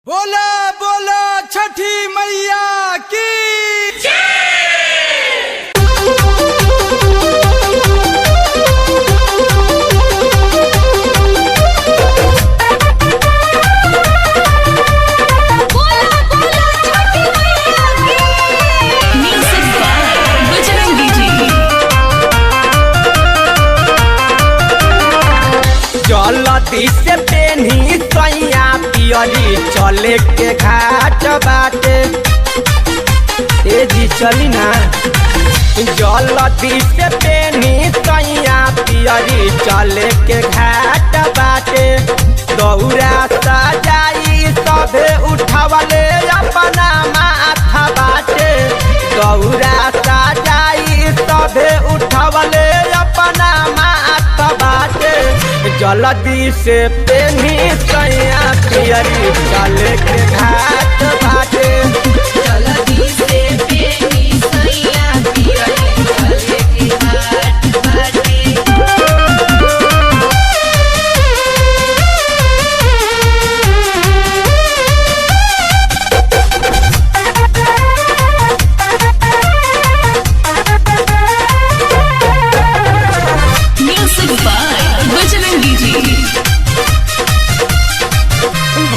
बोला बोला छठी मैया की जलती से पेनी सैया पियरी चले के घाट बाटे तेजी चली ना। जलती से पेनी सैया पियरी चले के घाट बाटे दौरा सजाई सभे उठावले अपना माथा बाटे दौरा सजाई सभे उठावले अपना माथा बाटे जल्दी से पेनी सैया पियरी चले के घाट बाटे जल्दी से पेनी सैया पियरी चले के घाट बाटे। म्यूजिक बाय बजरंगी जी।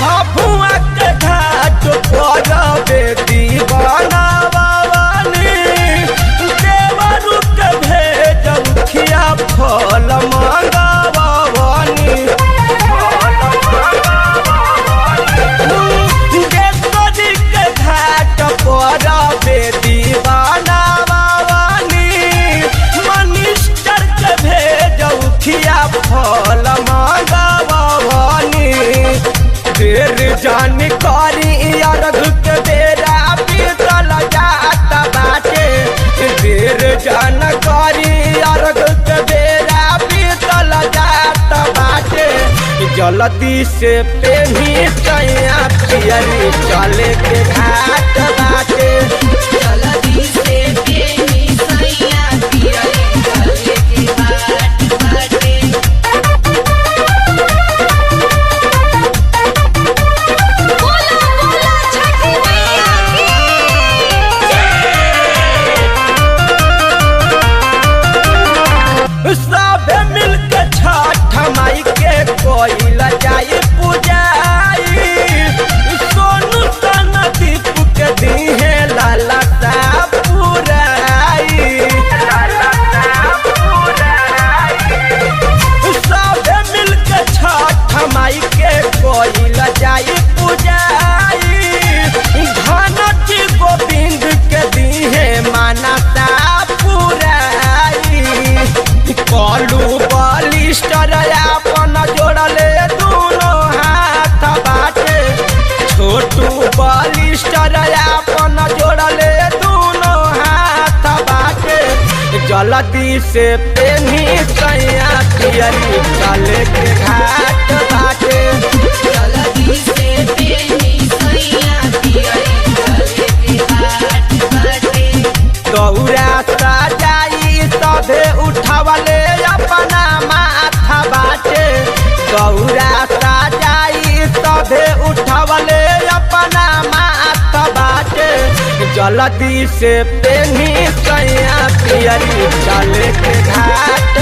भभुआ के घाट पर बेटी बनावानी देवरु के भेज मुखिया फल मंगावानी गेतरी के घाट पर बेटी बनावानी मनिस्टर के भेज मुखिया फल मंगावानी देर जानकारी अर्घ के बेरा बीतल जात बाटे देर जानकारी अर्घ के बेरा बीतल जात बाटे जल्दी से पेनी सैया पियरी चले के घाट बाटे जल्दी से पेनी सैया पियरी चले के घाट बाटे। बोला बोला छठी मैया सब मिलके छठ माई के कोइल जाई पूजाई सोनू सन दीप के दीहे लाला सा पुराई सब मिलके छठ माई के कोइल जाई पूजाई धन जी गोविंद के दीहे मानता पुराई कलू बलिस्टर अपन जोड़ले दोनों हाथ बाटे छोटू बलिस्टर अपन जोड़ले दोनों हाथ बाटे जल्दी से पेनी सैया पियरी चले के घाट बाटे जल्दी से पेनी सैया पियरी चले के घाट बाटे। दौरा सजाई सभे उठावले अपना माथा बाटे दौरा सजाई सभे उठावले अपना माथा बाटे जल्दी से पेनी सैया पियरी चले के घाट